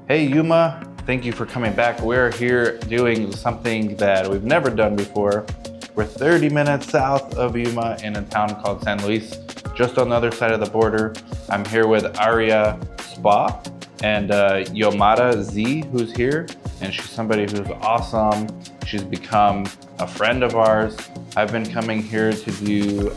Hey Yuma, thank you for coming back. We're here doing something that we've never done before. We're 30 minutes south of Yuma in a town called San Luis, just on the other side of the border. I'm here with Arya Spa and Yomara Z, who's here, and she's somebody who's awesome. She's become a friend of ours. I've been coming here to do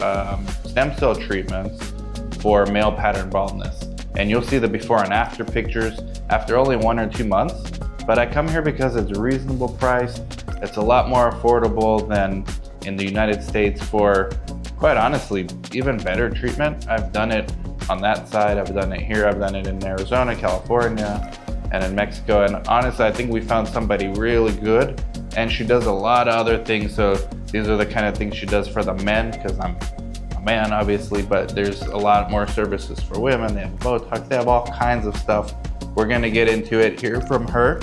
stem cell treatments for male pattern baldness. And you'll see the before and after pictures after only 1 or 2 months. But I come here because it's a reasonable price. It's a lot more affordable than in the United States for, quite honestly, even better treatment. I've done it on that side, I've done it here, I've done it in Arizona, California, and in Mexico. And honestly, I think we found somebody really good. And she does a lot of other things. So these are the kind of things she does for the men, because I'm a man, obviously, but there's a lot more services for women. They have Botox, they have all kinds of stuff. We're gonna get into it, hear from her,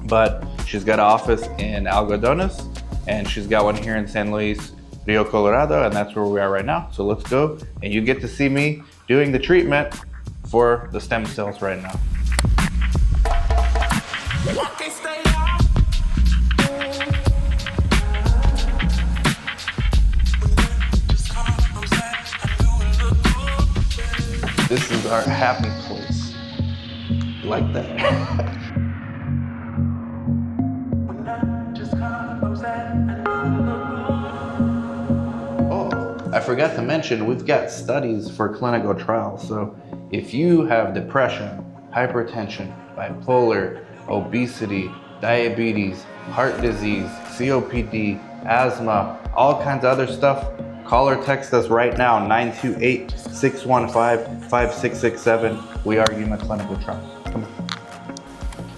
but she's got an office in Algodones, and she's got one here in San Luis, Rio Colorado, and that's where we are right now. So let's go, and you get to see me doing the treatment for the stem cells right now. This is our happy place. You like that? Oh, I forgot to mention, we've got studies for clinical trials. So if you have depression, hypertension, bipolar, obesity, diabetes, heart disease, COPD, asthma, all kinds of other stuff, call or text us right now, 928-615-5667. We are Yuma Clinical Trials. Come on.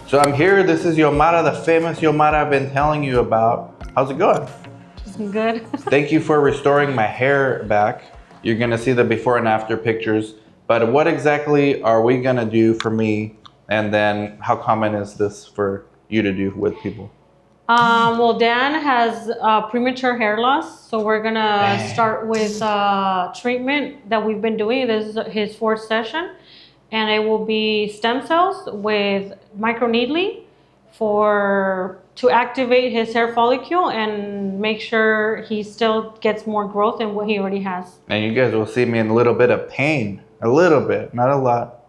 So I'm here. This is Yomara, the famous Yomara I've been telling you about. How's it going? It's good. Thank you for restoring my hair back. You're gonna see the before and after pictures. But what exactly are we gonna do for me? And then how common is this for you to do with people? Well, Dan has premature hair loss, so we're gonna start with treatment that we've been doing. This is his 4th session, and it will be stem cells with microneedling to activate his hair follicle and make sure he still gets more growth than what he already has. And you guys will see me in a little bit of pain, a little bit, not a lot.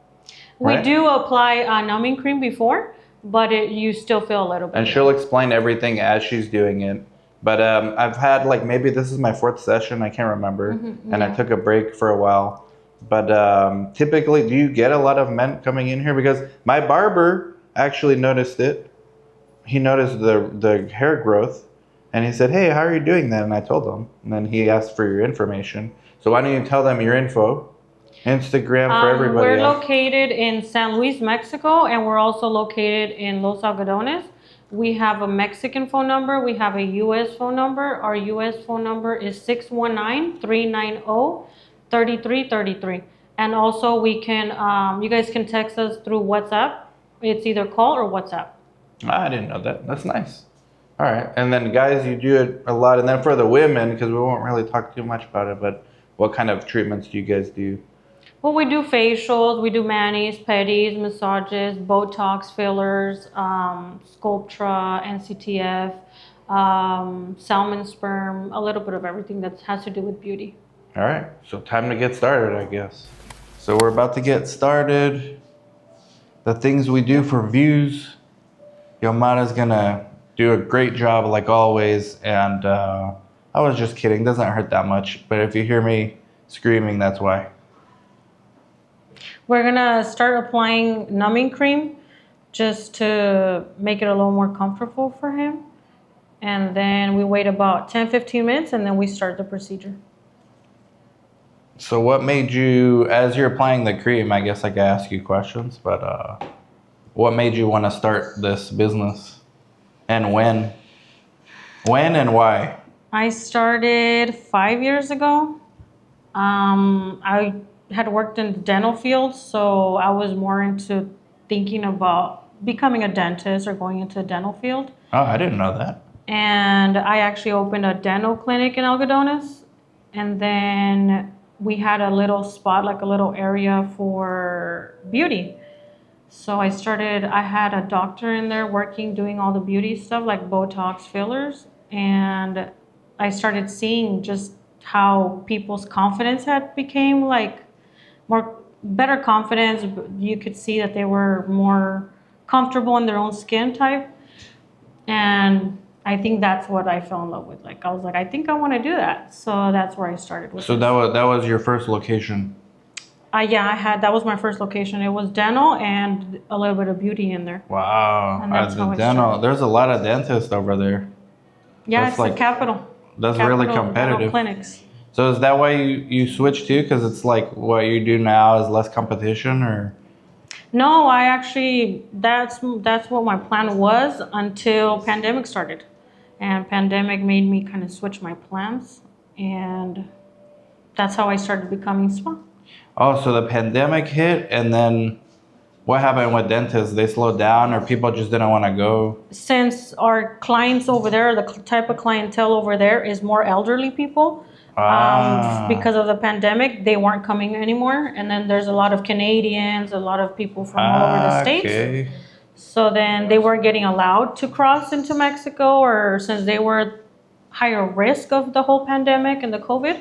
We do apply a numbing cream before, but you still feel a little bit. And she'll explain everything as she's doing it. But I've had maybe this is my 4th session, I can't remember. And I took a break for a while. But typically, do you get a lot of men coming in here? Because my barber actually noticed it. He noticed the hair growth, and he said, hey, how are you doing that? And I told him. And then he asked for your information. So why don't you tell them your info? Instagram for everybody. We're located in San Luis, Mexico, and we're also located in Los Algodones. We have a Mexican phone number. We have a U.S. phone number. Our U.S. phone number is 619-390-3333. And also we can, you guys can text us through WhatsApp. It's either call or WhatsApp. I didn't know that. That's nice. All right. And then guys, you do it a lot. And then for the women, because we won't really talk too much about it, but what kind of treatments do you guys do? Well, we do facials, we do manis, pedis, massages, Botox, fillers, Sculptra, NCTF, salmon sperm, a little bit of everything that has to do with beauty. All right, so time to get started, I guess. So we're about to get started. The things we do for views, Yomara's gonna do a great job like always. And I was just kidding, doesn't hurt that much. But if you hear me screaming, that's why. We're gonna start applying numbing cream just to make it a little more comfortable for him. And then we wait about 10-15 minutes and then we start the procedure. So what made you, as you're applying the cream, I guess I could ask you questions, but what made you want to start this business? And when? When and why? I started 5 years ago. I had worked in the dental field, so I was more into thinking about becoming a dentist or going into the dental field. Oh, I didn't know that. And I actually opened a dental clinic in Algodones. And then we had a little spot, like a little area for beauty. So I had a doctor in there working, doing all the beauty stuff like Botox fillers. And I started seeing just how people's confidence had became like more better confidence. You could see that they were more comfortable in their own skin type. And I think that's what I fell in love with. Like I was like, I think I want to do that. So that's where I started with So this. that was your first location. Yeah, that was my first location. It was dental and a little bit of beauty in there. Wow. And that's The how I dental. started. There's a lot of dentists over there. Yeah, That's it's like- the capital. That's Capital really dental competitive. clinics. So is that why you switched to? Because it's like what you do now is less competition, or? No, I actually that's what my plan was until pandemic started. And pandemic made me kind of switch my plans, and that's how I started becoming spa. Oh, so the pandemic hit, and then what happened with dentists? They slowed down, or people just didn't want to go? Since our clients over there, the type of clientele over there is more elderly people, because of the pandemic, they weren't coming anymore. And then there's a lot of Canadians, a lot of people from all over the states. Okay. So then they weren't getting allowed to cross into Mexico, or since they were higher risk of the whole pandemic and the COVID.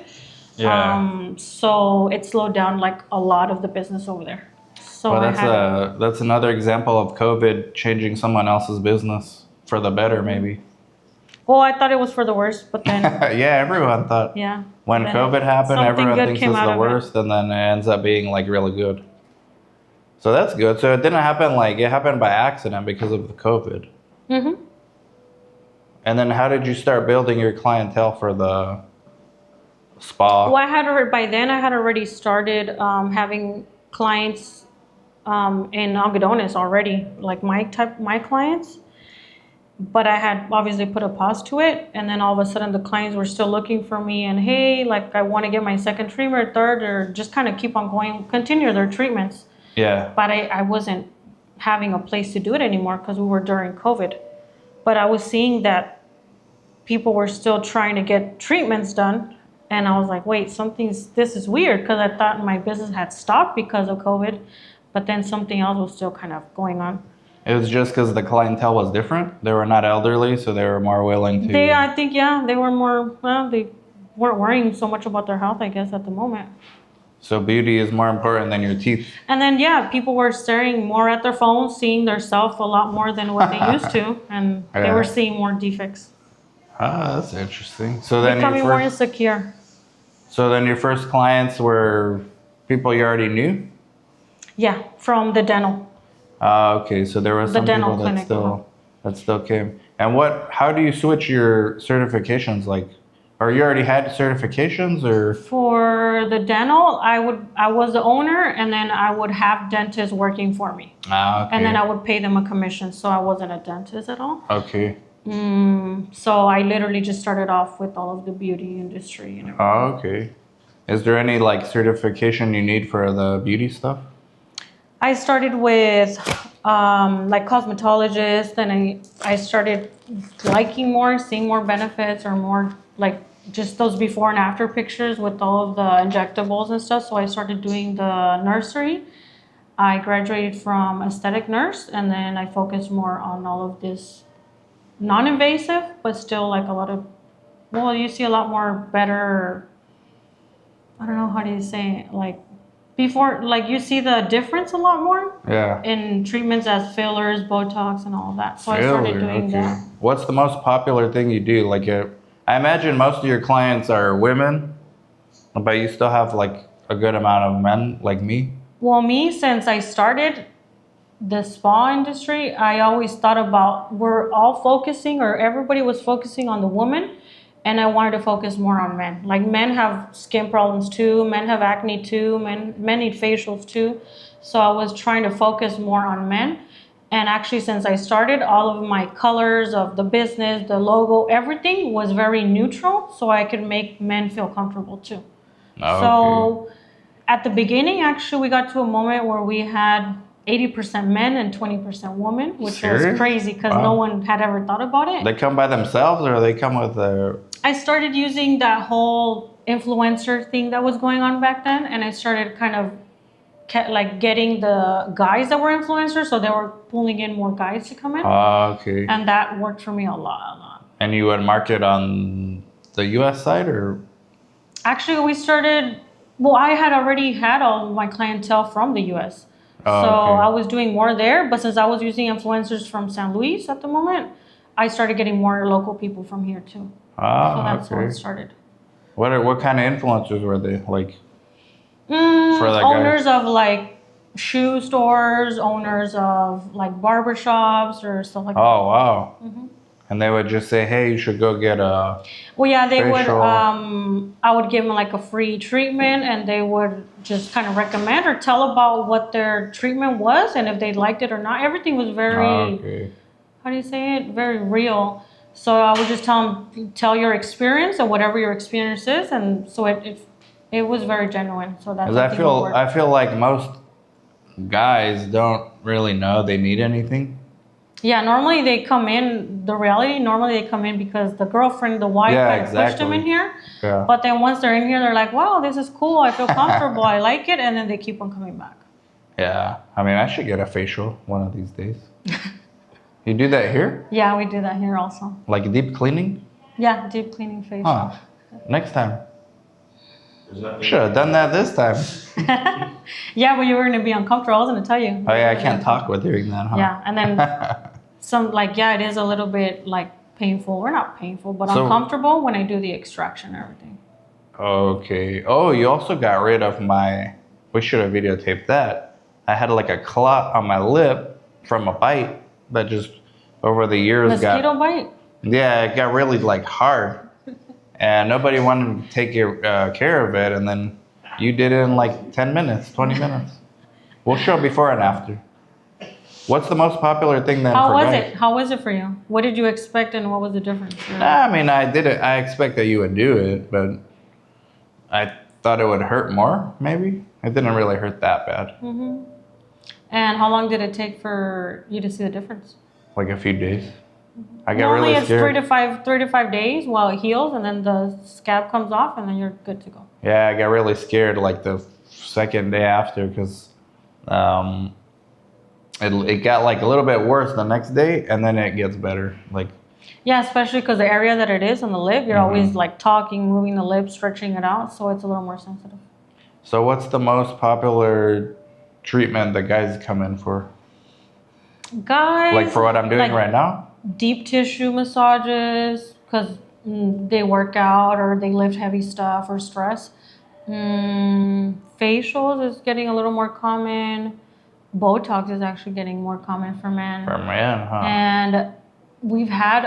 Yeah. So it slowed down like a lot of the business over there. So Well, I that's another example of COVID changing someone else's business for the better, maybe. well, I thought it was for the worst, but then Yeah, everyone thought. yeah. When then COVID happened, something everyone good thinks came it's out the of it. worst, and then it ends up being like really good. So that's good. So it didn't happen like it happened by accident because of the COVID. Mm-hmm. And then how did you start building your clientele for the spa? Well, by then I had already started having clients in Algodones already, like my clients. But I had obviously put a pause to it, and then all of a sudden the clients were still looking for me, and hey, like I want to get my second treatment, third, or just kind of keep on going, continue their treatments. Yeah. But I wasn't having a place to do it anymore because we were during COVID. But I was seeing that people were still trying to get treatments done. And I was like, wait, this is weird, because I thought my business had stopped because of COVID. But then something else was still kind of going on. It was just because the clientele was different. They were not elderly, so they were more willing to. I think, they were more, well, they weren't worrying so much about their health, I guess, at the moment. So beauty is more important than your teeth. And then, people were staring more at their phones, seeing their self a lot more than what they used to. And they Yeah. were seeing more defects. Ah, that's interesting. So then Becoming more insecure. So then your first clients were people you already knew? Yeah, from the dental. Okay. So there was The some dental people clinic, that still came. And how do you switch your certifications? Like, or you already had certifications, or? For the dental, I was the owner, and then I would have dentists working for me. Ah, okay. And then I would pay them a commission, so I wasn't a dentist at all. Okay. So I literally just started off with all of the beauty industry and everything. Oh, okay. Is there any like certification you need for the beauty stuff? I started with like cosmetologist, and I started liking more, seeing more benefits, or more like just those before and after pictures with all of the injectables and stuff. So I started doing the nursery. I graduated from aesthetic nurse, and then I focused more on all of this non-invasive, but still like a lot of, well, you see a lot more better, I don't know, how do you say it? Like before, like you see the difference a lot more Yeah. in treatments as fillers, Botox, and all of that. So I started doing that. What's the most popular thing you do? Like, I imagine most of your clients are women, but you still have like a good amount of men like me. Well, me, since I started the spa industry, I always thought about, we're all focusing, or everybody was focusing on the woman, and I wanted to focus more on men. Like men have skin problems too, men have acne too, men need facials too. So I was trying to focus more on men. And actually, since I started, all of my colors of the business, the logo, everything was very neutral, so I could make men feel comfortable too. Oh, So at the beginning, actually, we got to a moment where we had 80% men and 20% women, which Serious? was crazy because Wow. no one had ever thought about it. They come by themselves, or they come with a. I started using that whole influencer thing that was going on back then, and I started kind of like getting the guys that were influencers, so they were pulling in more guys to come in, Okay. and that worked for me a lot. And you would market on the U.S. side, or? Actually, we started. Well, I had already had all my clientele from the U.S., so Okay. I was doing more there. But since I was using influencers from San Luis at the moment, I started getting more local people from here too. So that's how it started. What kind of influencers were they like? For that Owners of like shoe stores, owners of like barbershops or stuff like that. Oh wow! And they would just say, "Hey, you should go get a." Well, yeah, they would. facial. I would give them like a free treatment, and they would just kind of recommend or tell about what their treatment was and if they liked it or not. Everything was very, Okay. how do you say it? Very real. So I would just tell your experience and whatever your experience is, and so it was very genuine. So that's. 'Cause I feel like most guys don't really know they need anything. Yeah, normally they come in. The reality, normally they come in because the girlfriend, the wife, Yeah, kind of pushed them exactly. in here. Yeah. But then once they're in here, they're like, "Wow, this is cool. I feel comfortable. I like it," and then they keep on coming back. Yeah. I mean, I should get a facial one of these days. You do that here? Yeah, we do that here also. Like deep cleaning? Yeah, deep cleaning facial. Huh. Next time. Should have done that this time. Yeah, but you were gonna be uncomfortable. I was gonna tell you. Oh yeah, I can't talk with doing that, huh? Yeah, and then it is a little bit like painful, or not painful, but So- uncomfortable when I do the extraction and everything. Okay. Oh, you also got rid of my. We should have videotaped that. I had like a clot on my lip from a bite that just over the years Mosquito bite? Yeah, it got really like hard, and nobody wanted to take care of it. And then you did it in like 10 minutes, 20 minutes. We'll show before and after. What's the most popular thing then? How for was guys? it? How was it for you? What did you expect, and what was the difference? I mean, I did it. I expect that you would do it, but I thought it would hurt more. Maybe it didn't really hurt that bad. Mm-hmm. And how long did it take for you to see the difference? Like a few days. I got Normally really it's scared. 3 to 5 days while it heals, and then the scab comes off, and then you're good to go. Yeah, I got really scared like the second day after because it got like a little bit worse the next day, and then it gets better. Like Yeah, especially because the area that it is on the lip, you're Mm-hmm. always like talking, moving the lip, stretching it out, so it's a little more sensitive. So what's the most popular treatment that guys come in for? Guys, Like for what I'm doing like right now? deep tissue massages because they work out or they lift heavy stuff or stress. Facials is getting a little more common. Botox is actually getting more common for men. For man, huh? And we've had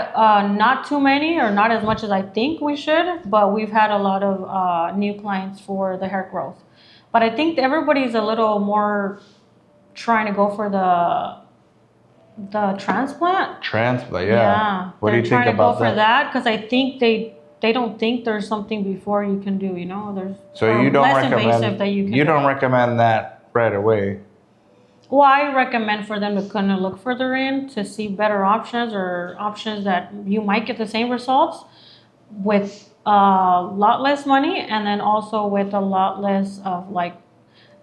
not too many or not as much as I think we should, but we've had a lot of new clients for the hair growth. But I think everybody's a little more trying to go for the transplant. Transplant, yeah. What do you they're think trying to go about for that? that because I think they don't think there's something before you can do. You know, there's So or you don't less invasive recommend that you can. you do. don't recommend that right away. Well, I recommend for them to kind of look further in to see better options or options that you might get the same results with a lot less money and then also with a lot less of like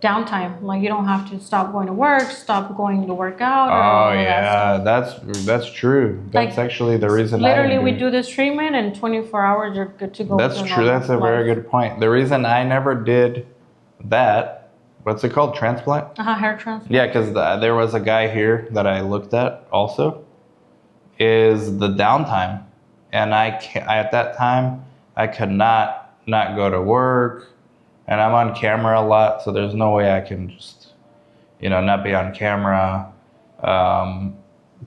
downtime. Like you don't have to stop going to work, stop going to work out. Or all Oh of that yeah, stuff. that's true. That's Like, actually the reason. Literally, I we do this treatment and 24 hours you're good to go. That's with your true. That's a normal very life. good point. The reason I never did that, what's it called, transplant? Hair transplant. Yeah, because there was a guy here that I looked at also. Is the downtime, and at that time I could not go to work, and I'm on camera a lot, so there's no way I can just, not be on camera.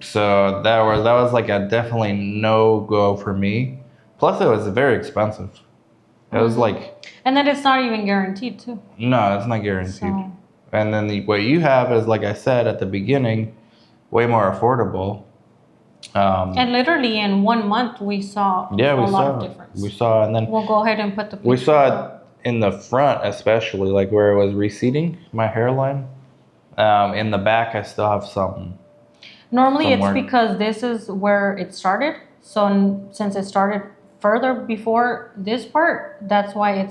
So that was like a definitely no go for me. Plus, it was very expensive. It was like And then it's not even guaranteed too. no, it's not guaranteed. So, And then what you have is, like I said at the beginning, way more affordable. and literally in 1 month we saw Yeah, a we lot saw of it. difference. We saw, and then We'll go ahead and put the we picture saw up. it in the front, especially like where it was receding, my hairline. In the back, I still have some. Normally it's somewhere. because this is where it started. So since it started further before this part, that's why it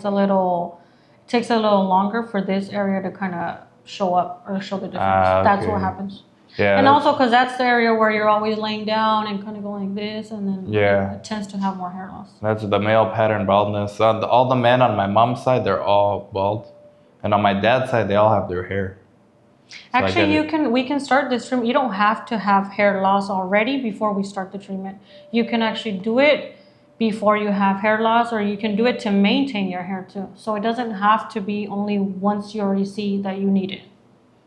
takes a little longer for this area to kind of show up or show the difference. That's what Okay. happens. Yeah. And also because that's the area where you're always laying down and kind of going like this, and then Yeah. it tends to have more hair loss. That's the male pattern baldness. All the men on my mom's side, they're all bald. And on my dad's side, they all have their hair. I Actually, get we can start this treatment. You don't have to have hair loss already before we start the treatment. You can actually do it before you have hair loss, or you can do it to maintain your hair too. So it doesn't have to be only once you already see that you need it.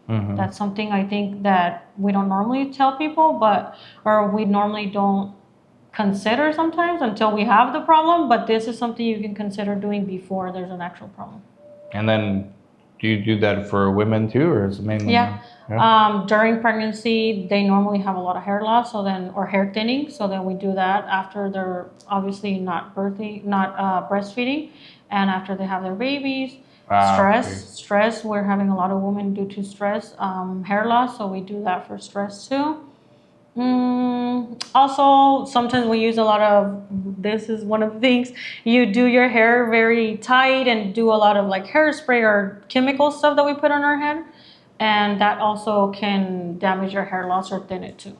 Mhm. That's something I think that we don't normally tell people, or we normally don't consider sometimes until we have the problem. But this is something you can consider doing before there's an actual problem. And then, do you do that for women too, or is it mainly Yeah. men? During pregnancy, they normally have a lot of hair loss, or hair thinning. So then we do that after they're obviously not breastfeeding, and after they have their babies. Stress. We're having a lot of women due to stress, hair loss. So we do that for stress too. Also, sometimes we use a lot of, this is one of the things, you do your hair very tight and do a lot of like hairspray or chemical stuff that we put on our head. And that also can damage your hair loss or thin it too.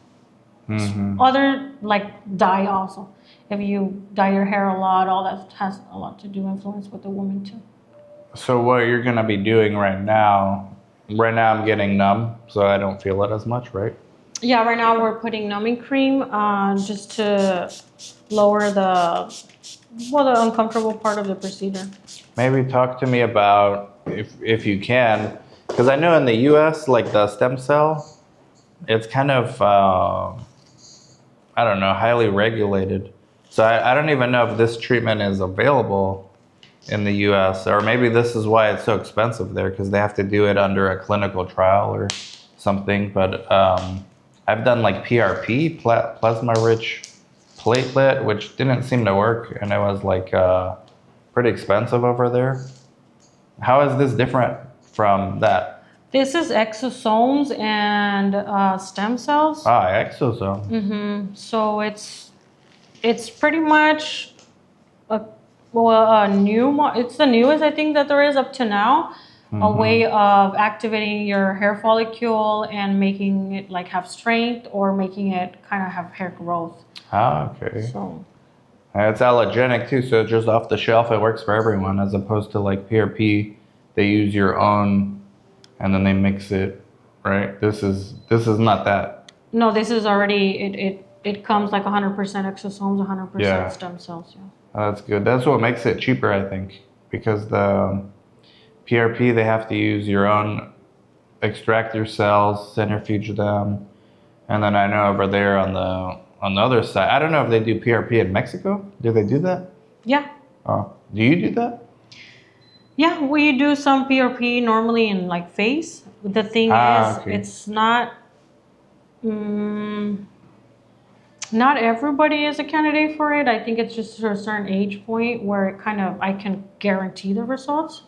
Mm-hmm. Other, like dye also. If you dye your hair a lot, all that has a lot to do influence with the woman too. So what you're gonna be doing right now I'm getting numb, so I don't feel it as much, right? Yeah, right now we're putting numbing cream just to lower the uncomfortable part of the procedure. Maybe talk to me about, if you can, because I know in the U.S., like the stem cell, it's kind of, I don't know, highly regulated. So I don't even know if this treatment is available in the U.S., or maybe this is why it's so expensive there, because they have to do it under a clinical trial or something. But I've done like PRP, plasma-rich platelet, which didn't seem to work, and it was like pretty expensive over there. How is this different from that? This is exosomes and stem cells. Exosome. Mm-hmm. So it's pretty much it's the newest I think that there is up to now. Mm-hmm. A way of activating your hair follicle and making it like have strength, or making it kind of have hair growth. Okay. So It's allergenic too, so just off the shelf it works for everyone, as opposed to like PRP, they use your own and then they mix it, right? This is not that. no, this is already it comes like 100% exosomes, 100% stem cells. Yeah. That's good. That's what makes it cheaper, I think, because the PRP, they have to use your own, extract your cells, centrifuge them, and then I know over there on the other side, I don't know if they do PRP in Mexico. Do they do that? Yeah. Oh, do you do that? Yeah, we do some PRP normally in like face. The thing is, okay. it's not. Not everybody is a candidate for it. I think it's just a certain age point where it kind of, I can guarantee the results.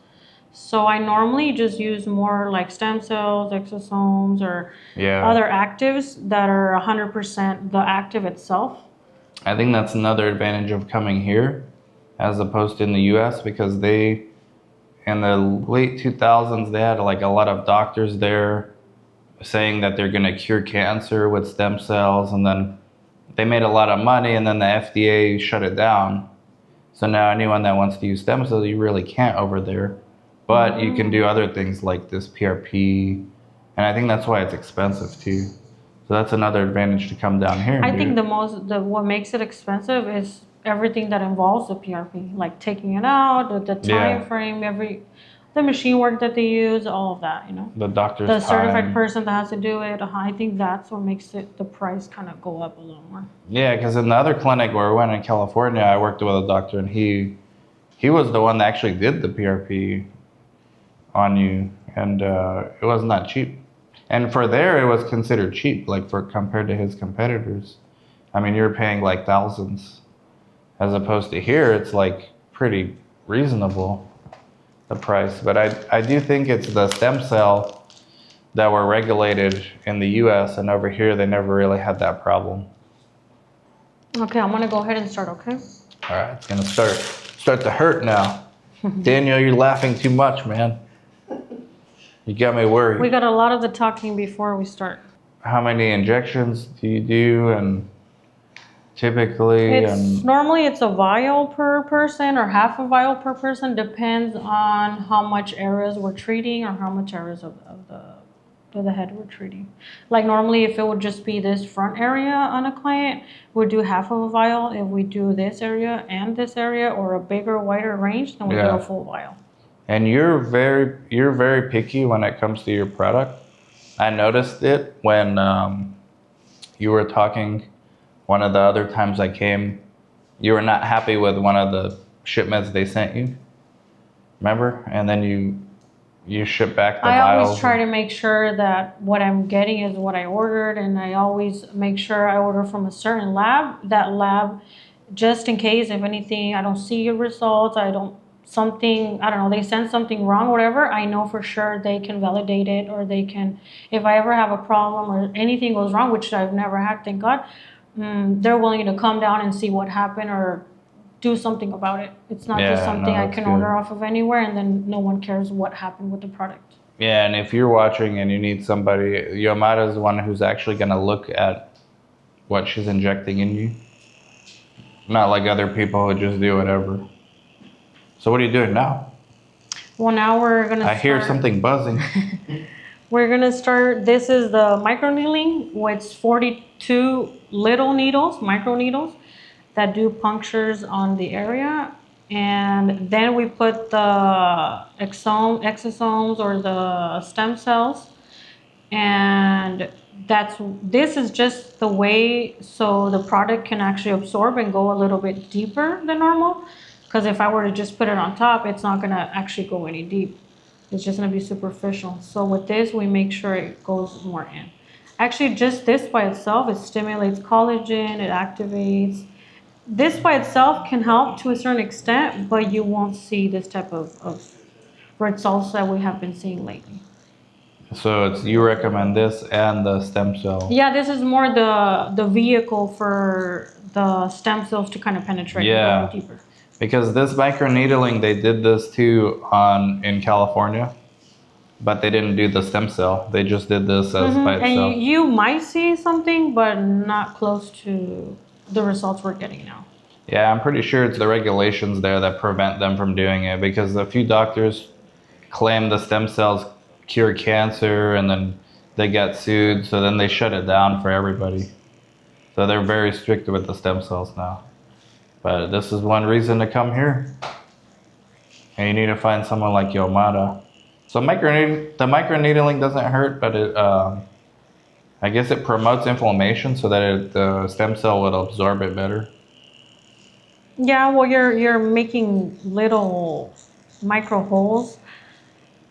So I normally just use more like stem cells, exosomes, or other actives that are 100% the active itself. I think that's another advantage of coming here as opposed to in the US, because they, in the late 2000s, they had like a lot of doctors there saying that they're going to cure cancer with stem cells, and then they made a lot of money, and then the FDA shut it down. So now anyone that wants to use stem cells, you really can't over there. But you can do other things like this PRP, and I think that's why it's expensive too. So that's another advantage to come down here. I think what makes it expensive is everything that involves the PRP, like taking it out, the time frame, the machine work that they use, all of that, you know. The doctor's the certified time. person that has to do it. I think that's what makes the price kind of go up a little more. Yeah, because in the other clinic where we went in California, I worked with a doctor, and he was the one that actually did the PRP on you, and it was not cheap. And for there, it was considered cheap, like compared to his competitors. I mean, you're paying like thousands, as opposed to here, it's like pretty reasonable, the price. But I do think it's the stem cell that were regulated in the US, and over here, they never really had that problem. Okay, I'm gonna go ahead and start, okay? All right, it's gonna start to hurt now. Daniel, you're laughing too much, man. You got me worried. We got a lot of the talking before we start. How many injections do you do, and typically? Normally it's a vial per person or half a vial per person. Depends on how much areas we're treating or how much areas of the head we're treating. Like normally, if it would just be this front area on a client, we'd do half of a vial. If we do this area and this area or a bigger, wider range, then we do a full vial. And you're very picky when it comes to your product. I noticed it when you were talking. One of the other times I came, you were not happy with one of the shipments they sent you. Remember? And then you ship back the vials. I always try to make sure that what I'm getting is what I ordered, and I always make sure I order from a certain lab. That lab, just in case if anything, I don't see your results, they send something wrong, whatever, I know for sure they can validate it, or they can, if I ever have a problem or anything goes wrong, which I've never had, thank God, they're willing to come down and see what happened or do something about it. It's not just something I can order off of anywhere and then no one cares what happened with the product. Yeah, and if you're watching and you need somebody, Yomata is the one who's actually going to look at what she's injecting in you. Not like other people who just do whatever. So what are you doing now? Well, now we're going to I hear something buzzing. We're going to start, this is the microneedling, which 42 little needles, micro needles, that do punctures on the area, and then we put the exosomes or the stem cells, and this is just the way so the product can actually absorb and go a little bit deeper than normal, because if I were to just put it on top, it's not going to actually go any deep. It's just going to be superficial. So with this, we make sure it goes more in. Actually, just this by itself, it stimulates collagen, it activates. This by itself can help to a certain extent, but you won't see this type of results that we have been seeing lately. So you recommend this and the stem cell? Yeah, this is more the vehicle for the stem cells to kind of penetrate and go deeper. Because this microneedling, they did this too in California, but they didn't do the stem cell. They just did this as by itself. And you might see something, but not close to the results we're getting now. Yeah, I'm pretty sure it's the regulations there that prevent them from doing it, because a few doctors claim the stem cells cure cancer and then they get sued, so then they shut it down for everybody. So they're very strict with the stem cells now. But this is one reason to come here. And you need to find someone like Yomata. So the microneedling doesn't hurt, but it I guess it promotes inflammation so that the stem cell would absorb it better. Yeah, well, you're making little micro holes.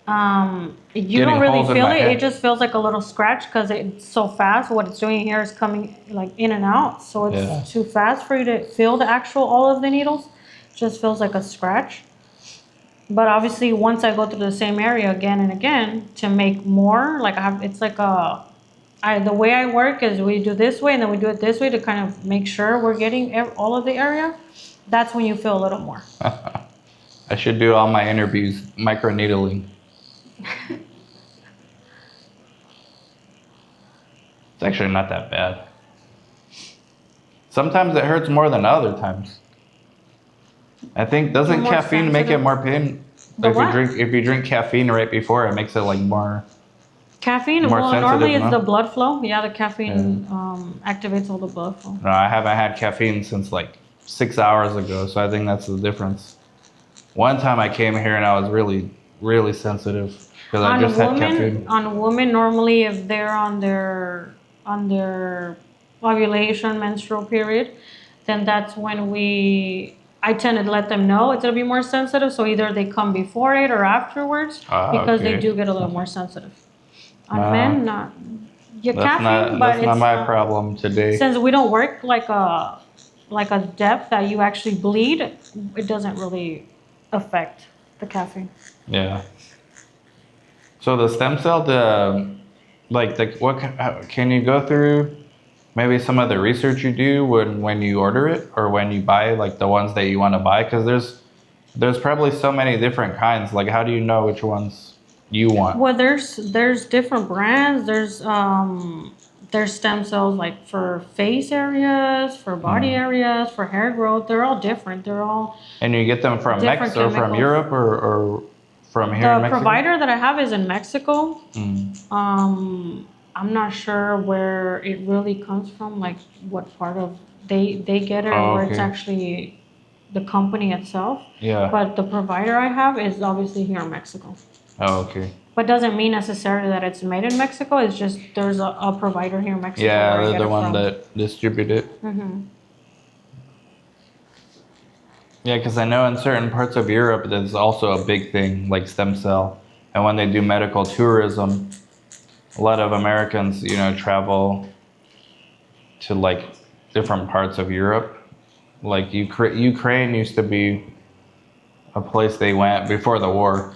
You don't really feel it. It just feels like a little scratch because it's so fast. What it's doing here is coming like in and out. So it's too fast for you to feel the actual all of the needles. It just feels like a scratch. But obviously, once I go through the same area again and again to make more, like it's like the way I work is we do this way and then we do it this way to kind of make sure we're getting all of the area. That's when you feel a little more. I should do all my interviews microneedling. It's actually not that bad. Sometimes it hurts more than other times. I think, doesn't caffeine make it more pain? If you drink caffeine right before, it makes it like more. Caffeine? Well, normally it's the blood flow. Yeah, the caffeine activates all the blood flow. No, I haven't had caffeine since like 6 hours ago, so I think that's the difference. One time I came here and I was really, really sensitive because I just had caffeine. On women, normally if they're on their ovulation, menstrual period, then that's when I tend to let them know it's going to be more sensitive. So either they come before it or afterwards because they do get a little more sensitive. On men, not. Yeah, caffeine, but it's not my problem today. Since we don't work like a depth that you actually bleed, it doesn't really affect the caffeine. Yeah. So the stem cell, can you go through maybe some of the research you do when you order it or when you buy like the ones that you want to buy? Because there's probably so many different kinds. Like, how do you know which ones you want? Well, there's different brands. There's stem cells like for face areas, for body areas, for hair growth. They're all different. They're all And you get them from different Mexico, or from chemicals. Europe, or from here in The Mexico? provider that I have is in Mexico. Mm. I'm not sure where it really comes from, like what part of they get it, Oh, or where it's okay. actually the company itself. Yeah. But the provider I have is obviously here in Mexico. Oh, okay. But doesn't mean necessarily that it's made in Mexico. It's just there's a provider here in Mexico. Yeah, where I they're get the it one from. that distribute it. Mm-hmm. Yeah, because I know in certain parts of Europe, there's also a big thing like stem cell. And when they do medical tourism, a lot of Americans, travel to like different parts of Europe. Like Ukraine used to be a place they went before the war,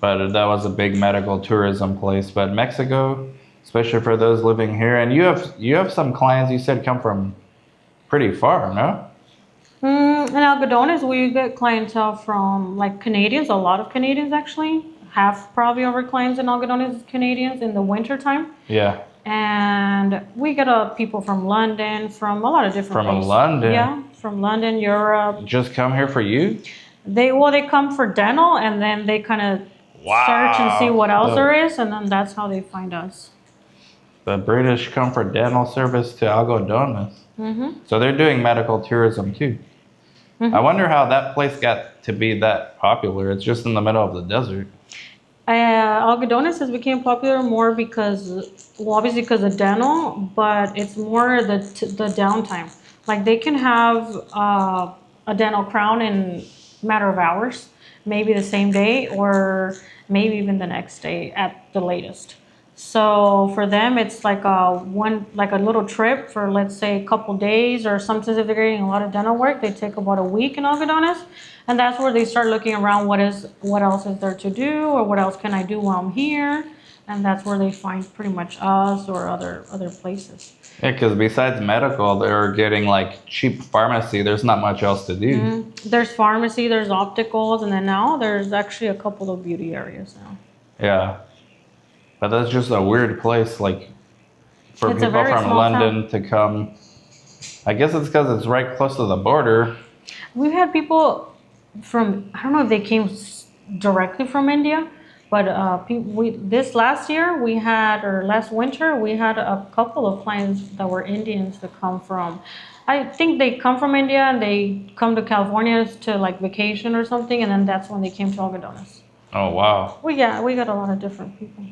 but that was a big medical tourism place. But Mexico, especially for those living here, and you have some clients you said come from pretty far, no? In algodones, we get clientele from like Canadians, a lot of Canadians actually. Half probably of our clients in algodones is Canadians in the winter time. Yeah. And we get people from London, from a lot of different From places. London? Yeah, from London, Europe. Just come here for you? They come for dental, and then they kind of search and see what else there is, and then that's how they find us. The British come for dental service to algodones. Mm-hmm. So they're doing medical tourism too. Mm-hmm. I wonder how that place got to be that popular. It's just in the middle of the desert. Algodones has become popular more because, well, obviously because of dental, but it's more the downtime. Like they can have a dental crown in a matter of hours, maybe the same day, or maybe even the next day at the latest. So for them, it's like a little trip for, let's say, a couple days, or sometimes if they're getting a lot of dental work, they take about a week in algodones, and that's where they start looking around what else is there to do, or what else can I do while I'm here, and that's where they find pretty much us or other places. Yeah, because besides medical, they're getting like cheap pharmacy. There's not much else to do. Mm-hmm. There's pharmacy, there's opticals, and then now there's actually a couple of beauty areas now. Yeah. But that's just a weird place, like, for It's a people very from small London to come. I guess it's because it's right close to the border. We've had people from, I don't know if they came directly from India, but this last year we had, or last winter, we had a couple of clients that were Indians to come from. I think they come from India and they come to California to like vacation or something, and then that's when they came to algodones. Oh, wow. We got a lot of different people.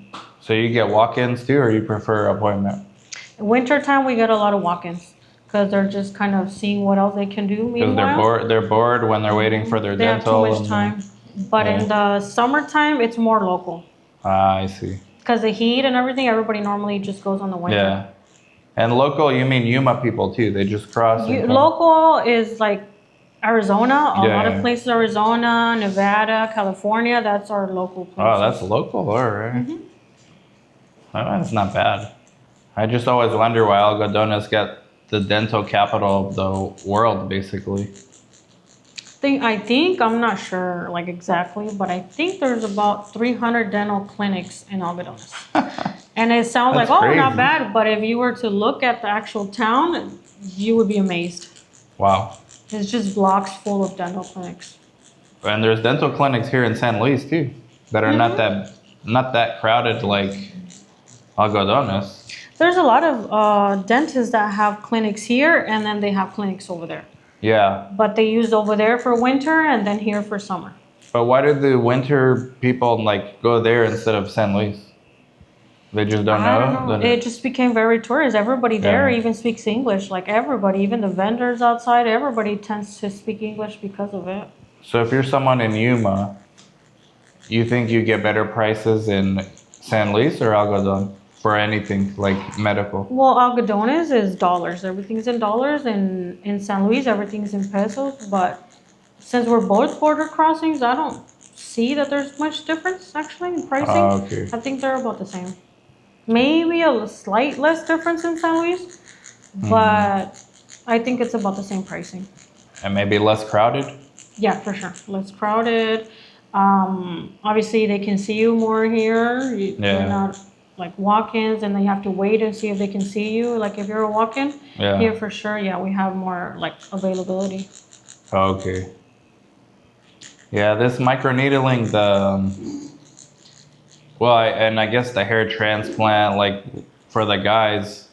So you get walk-ins too, or you prefer appointment? In winter time, we get a lot of walk-ins because they're just kind of seeing what else they can do. Because they're bored when they're waiting for their dental. They have too much time. But in the summertime, it's more local. Ah, I see. Because the heat and everything, everybody normally just goes on the winter. Yeah. And local, you mean Yuma people too? They just cross. Local is like Arizona, a lot of places, Arizona, Nevada, California, that's our local places. Oh, that's local, all right. Mm-hmm. Oh, that's not bad. I just always wonder why algodones got the dental capital of the world, basically. I think, I'm not sure like exactly, but I think there's about 300 dental clinics in algodones. And it sounds like, crazy. Not bad, but if you were to look at the actual town, you would be amazed. Wow. It's just blocks full of dental clinics. And there's dental clinics here in San Luis too, that are not that crowded like algodones. There's a lot of dentists that have clinics here, and then they have clinics over there. Yeah. But they use over there for winter and then here for summer. But why did the winter people like go there instead of San Luis? They just don't know? I don't know. It just became very tourist. Everybody there even speaks English. Like everybody, even the vendors outside, everybody tends to speak English because of it. So if you're someone in Yuma, you think you get better prices in San Luis or Algodón for anything like medical? Well, algodones is dollars. Everything's in dollars. And in San Luis, everything's in pesos. But since we're both border crossings, I don't see that there's much difference actually in pricing. Okay. I think they're about the same. Maybe a slight less difference in San Luis, but I think it's about the same pricing. And maybe less crowded? Yeah, for sure. Less crowded. Obviously, they can see you more here. You're not like walk-ins, and then you have to wait and see if they can see you. Like if you're a walk-in, here for sure, yeah, we have more like availability. Okay. Yeah, this microneedling, and I guess the hair transplant, like for the guys,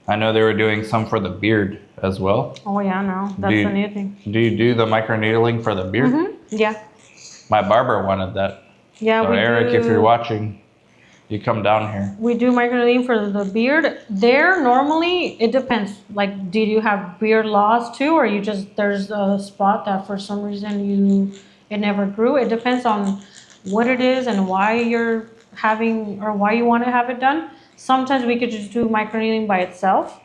I know they were doing some for the beard as well. Oh yeah, no, that's the new thing. Do you do the microneedling for the beard? Yeah. My barber wanted that. Yeah, so Eric, if you're watching, you come down here. We do microneedling for the beard. There, normally, it depends. Like, did you have beard loss too, or there's a spot that for some reason it never grew? It depends on what it is and why you're having, or why you want to have it done. Sometimes we could just do microneedling by itself,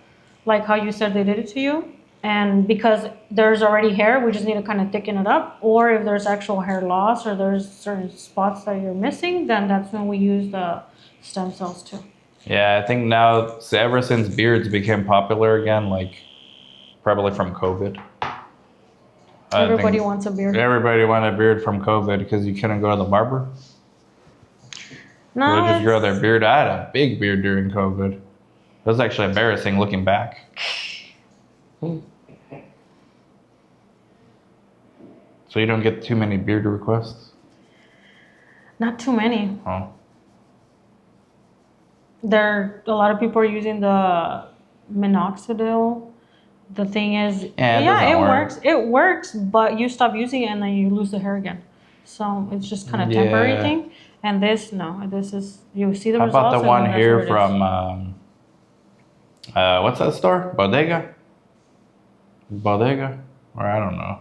like how you said they did it to you. And because there's already hair, we just need to kind of thicken it up. Or if there's actual hair loss or there's certain spots that you're missing, then that's when we use the stem cells too. Yeah, I think now, ever since beards became popular again, like probably from COVID. Everybody wants a beard. Everybody wanted a beard from COVID because you couldn't go to the barber. No, they just grow their beard. I had a big beard during COVID. It was actually embarrassing looking back. So you don't get too many beard requests? Not too many. Oh. A lot of people are using the minoxidil. The thing is, it works. It works, but you stop using it and then you lose the hair again. So it's just kind of temporary thing. And this is, you see the results. How about the one here from, what's that store? Bodega? Or I don't know.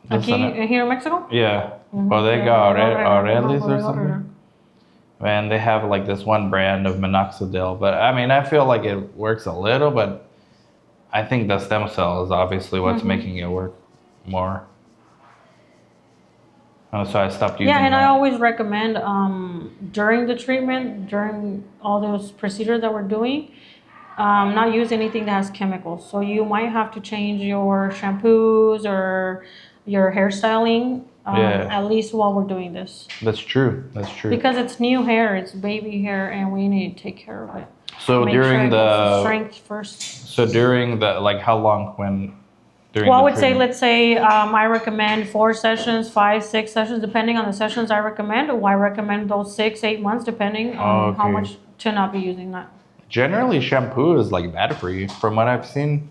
Here in Mexico? Yeah. Bodega Aurelis or something. And they have like this one brand of minoxidil. But I mean, I feel like it works a little, but I think the stem cell is obviously what's making it work more. So I stopped using and that. I always recommend during the treatment, during all those procedures that we're doing, not use anything that has chemicals. So you might have to change your shampoos or your hairstyling at least while we're doing this. That's true. Because it's new hair, it's baby hair, and we need to take care of it. So during the strength first. So during the, like, how long I would say, let's say I recommend 4 sessions, 5, 6 sessions, depending on the sessions I recommend. Or I recommend those 6, 8 months, depending on how much to not be using that. Generally, shampoo is like bad for you, from what I've seen.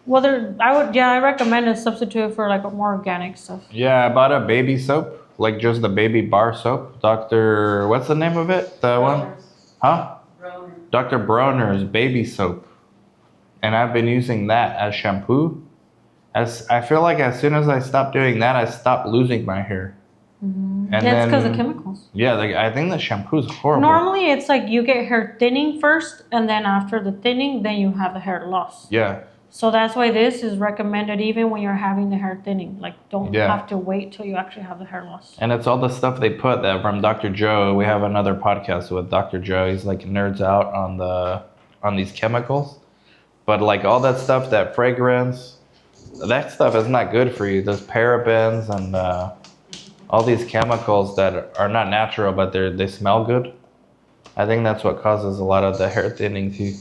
Well, I recommend a substitute for like more organic stuff. Yeah, I bought a baby soap, like just the baby bar soap. Dr. What's the name of it? The one? Huh? Broner. Dr. Broner's baby soap. And I've been using that as shampoo. I feel like as soon as I stopped doing that, I stopped losing my hair. Mm-hmm. And it's because of chemicals. Yeah, I think the shampoo is horrible. Normally, it's like you get hair thinning first, and then after the thinning, then you have the hair loss. Yeah. So that's why this is recommended even when you're having the hair thinning. Like, don't have to wait till you actually have the hair loss. And it's all the stuff they put that from Dr. Joe. We have another podcast with Dr. Joe. He's like nerds out on these chemicals. But like all that stuff, that fragrance, that stuff is not good for you. There's parabens and all these chemicals that are not natural, but they smell good. I think that's what causes a lot of the hair thinning too.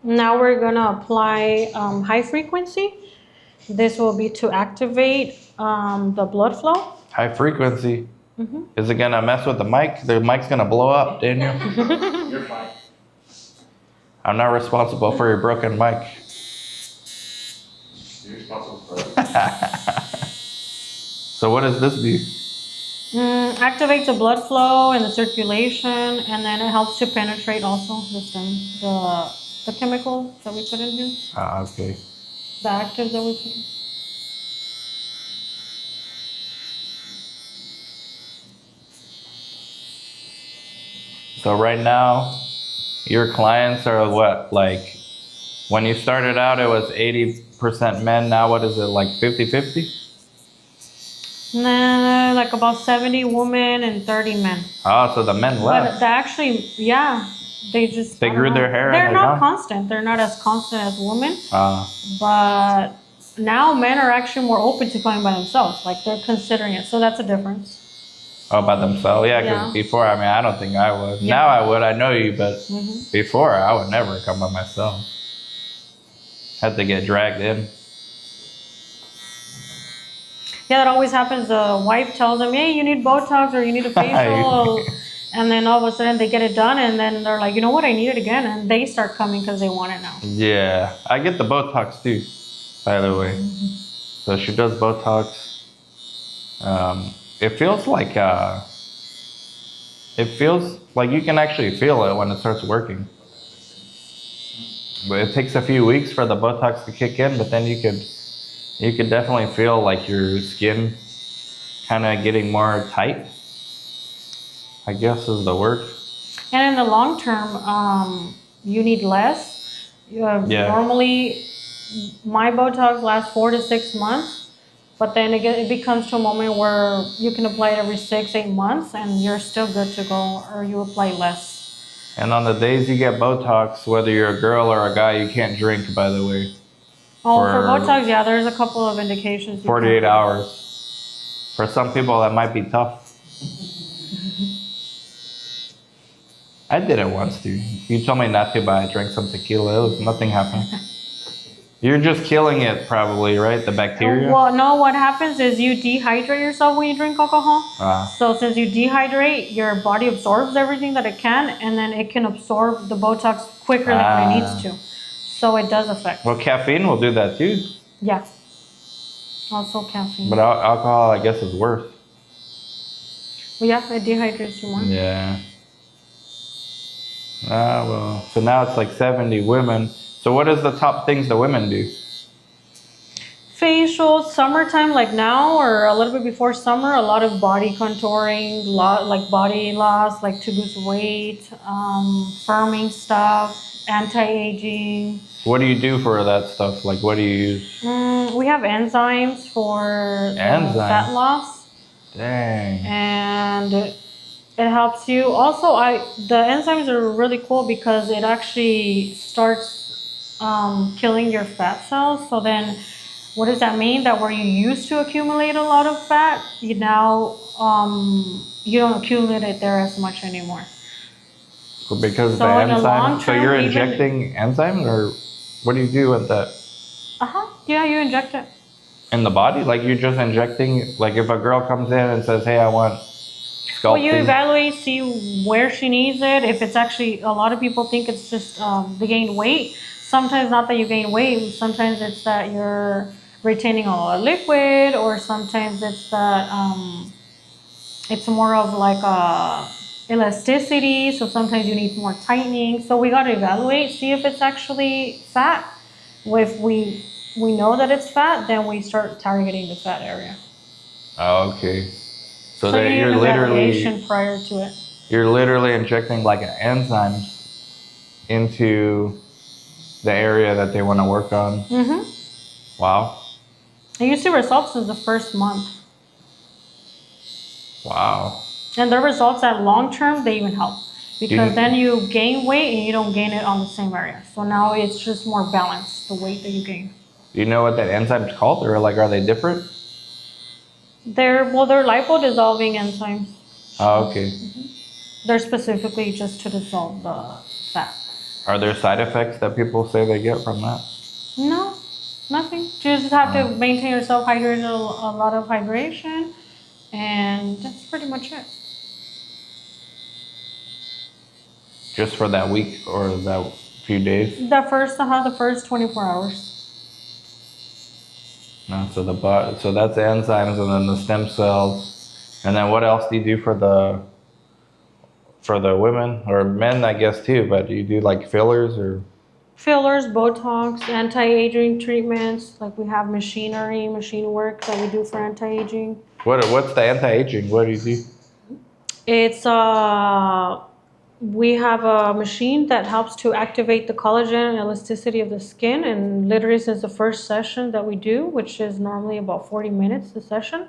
Now we're gonna apply high frequency. This will be to activate the blood flow. High frequency? Mm-hmm. Is it gonna mess with the mic? The mic's gonna blow up, Daniel. You're fine. I'm not responsible for your broken mic. You're responsible for that. So what does this do? Activates the blood flow and the circulation, and then it helps to penetrate also the chemicals that we put in here. Okay. The actives that we put in. So right now, your clients are what? Like, when you started out, it was 80% men. Now what is it, like 50-50? Nah, like about 70 women and 30 men. Oh, so the men left. But they actually, they grew their hair. They're not constant. They're not as constant as women. But now men are actually more open to going by themselves. Like they're considering it. So that's a difference. Oh, by themselves? Yeah, because Yeah. before, I mean, I don't think I would. Yeah. Now I would. I know you, but Mhm. before, I would never come by myself. Had to get dragged in. Yeah, that always happens. The wife tells them, "Hey, you need Botox or you need a facial," and then all of a sudden they get it done, and then they're like, "You know what? I need it again," and they start coming because they want it now. Yeah, I get the Botox too, by the way. So she does Botox. It feels like you can actually feel it when it starts working. But it takes a few weeks for the Botox to kick in, but then you could definitely feel like your skin kind of getting more tight, I guess is the word. And in the long term, you need less. Yeah. Normally, my Botox lasts 4 to 6 months, but then again, it becomes to a moment where you can apply it every 6, 8 months, and you're still good to go, or you apply less. And on the days you get Botox, whether you're a girl or a guy, you can't drink, by the way. Oh, for For Botox, yeah, there's a couple of indications. 48 hours. For some people, that might be tough. I did it once, dude. You told me not to, but I drank some tequila. Nothing happened. You're just killing it, probably, right? The bacteria? Well, no, what happens is you dehydrate yourself when you drink alcohol. Ah. So since you dehydrate, your body absorbs everything that it can, and then it can absorb the Botox quicker than it needs to. So it does affect. Well, caffeine will do that too. Yeah. Also caffeine. But alcohol, I guess, is worse. Well, yeah, it dehydrates you more. Yeah. Ah, well. So now it's like 70 women. So what is the top things the women do? Facial, summertime like now or a little bit before summer, a lot of body contouring, like body loss, like to lose weight, firming stuff, anti-aging. What do you do for that stuff? Like, what do you use? We have enzymes for fat loss. Dang. And it helps you. Also, the enzymes are really cool because it actually starts killing your fat cells. So then, what does that mean? That where you used to accumulate a lot of fat, you now you don't accumulate it there as much anymore. Because So the in the enzymes. long So term, you're even- injecting enzymes, or what do you do with that? Yeah, you inject it. In the body? Like you're just injecting. Like if a girl comes in and says, "Hey, I want sculpting." Well, you evaluate, see where she needs it. If it's actually, a lot of people think it's just they gain weight. Sometimes not that you gain weight. Sometimes it's that you're retaining a lot of liquid, or sometimes it's that it's more of like a elasticity. So sometimes you need more tightening. So we got to evaluate, see if it's actually fat. If we know that it's fat, then we start targeting the fat area. Oh, okay. So So that you need you're an literally evaluation prior to it. you're literally injecting like an enzyme into the area that they want to work on. Mm-hmm. Wow. And you see results in the first month. Wow. And the results at long term, they even help. Because then you gain weight and you don't gain it on the same area. So now it's just more balanced, the weight that you gain. Do you know what that enzyme's called, or like are they different? They're lipodissolving enzymes. Oh, okay. They're specifically just to dissolve the fat. Are there side effects that people say they get from that? No, nothing. You just have to maintain yourself hydrated, a lot of hydration, and that's pretty much it. Just for that week or that few days? The first 24 hours. No, so so that's the enzymes and then the stem cells. And then what else do you do for the women or men, I guess too, but do you do like fillers or? Fillers, Botox, anti-aging treatments. Like we have machine work that we do for anti-aging. What's the anti-aging? What do you do? It's we have a machine that helps to activate the collagen and elasticity of the skin, and literally since the first session that we do, which is normally about 40 minutes a session,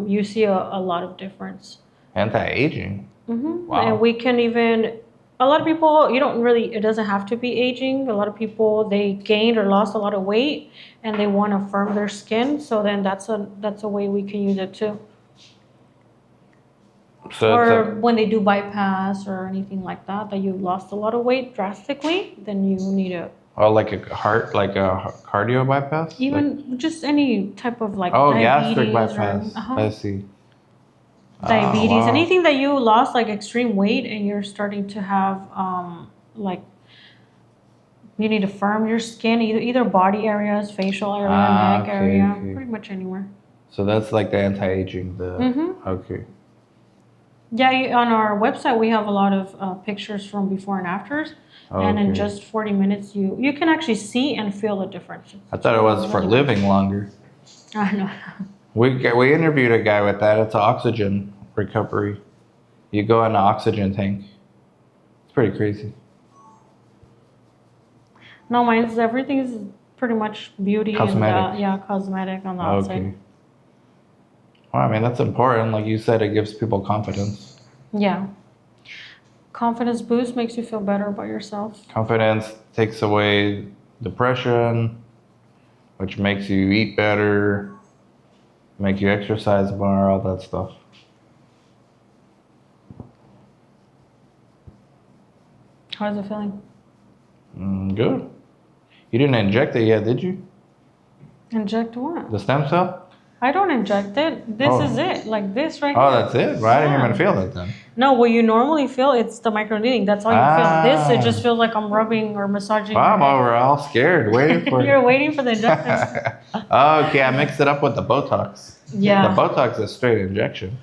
you see a lot of difference. Anti-aging? Mm-hmm. Wow. And we can even a lot of people, you don't really, it doesn't have to be aging. A lot of people, they gained or lost a lot of weight and they want to firm their skin. So then that's a way we can use it too. So Or when they do bypass or anything like that, that you lost a lot of weight drastically, then you need a, oh, like a heart, like a cardio bypass? even just any type of like Oh, diabetes gastric bypass. or I see. diabetes, Oh, wow. anything that you lost like extreme weight and you're starting to have like you need to firm your skin, either body areas, facial area, neck okay, area, okay. pretty much anywhere. So that's like the anti-aging, the, okay. Yeah, on our website we have a lot of pictures from before and afters, and in Okay. just 40 minutes you can actually see and feel the difference. I thought it was for living longer. I know. We interviewed a guy with that. It's an oxygen recovery. You go in an oxygen tank. It's pretty crazy. No, mine's everything's pretty much beauty Cosmetic. and yeah, cosmetic on the outside. Okay. Well, I mean, that's important. Like you said, it gives people confidence. Yeah. Confidence boost makes you feel better about yourself. Confidence takes away depression, which makes you eat better, make you exercise more, all that stuff. How's it feeling? Good. You didn't inject it yet, did you? Inject what? The stem cell? I don't inject it. This Oh. is it, like this right Oh, here. that's it? Well, I didn't Yeah. even feel it then. No, what you normally feel, it's the microneedling. That's all you feel. This, it just feels like I'm rubbing or massaging. Wow, I'm your head. over all scared, waiting for You're waiting for the injection. Okay, I mixed it up with the Botox. Yeah. The Botox is straight injection.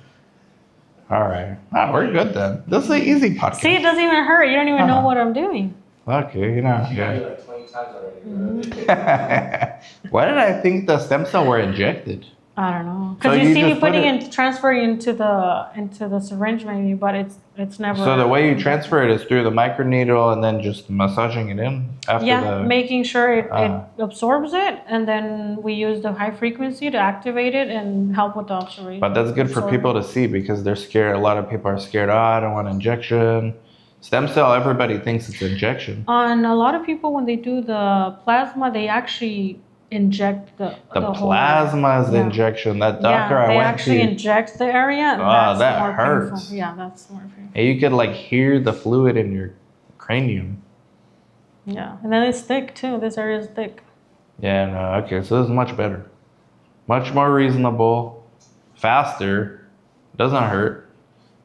All right. Oh, we're good then. This is an easy podcast. See, it doesn't even hurt. You don't even know Uh-huh. what I'm doing. Okay, you know. She got Yeah. you like 20 times already. Why did I think the stem cell were injected? I don't know. So Because you you see me just put putting it- in, transferring into the syringe maybe, but it's never. So the way you transfer it is through the microneedle and then just massaging it in after Yeah, the. making sure it Ah. absorbs it, and then we use the high frequency to activate it and help with the observation. But that's good for people to see because they're scared. A lot of people are scared. Oh, I don't want injection. Stem cell, everybody thinks it's injection. On a lot of people, when they do the plasma, they actually inject the whole plasma is the Yeah. injection. That area. doctor Yeah, I they went actually to, inject the area. And Ah, that's that more hurts. Painful. Yeah, that's more painful. and you could like hear the fluid in your cranium. Yeah, and then it's thick too. This area is thick. Yeah, no, okay, so this is much better. Much more reasonable, faster, doesn't hurt.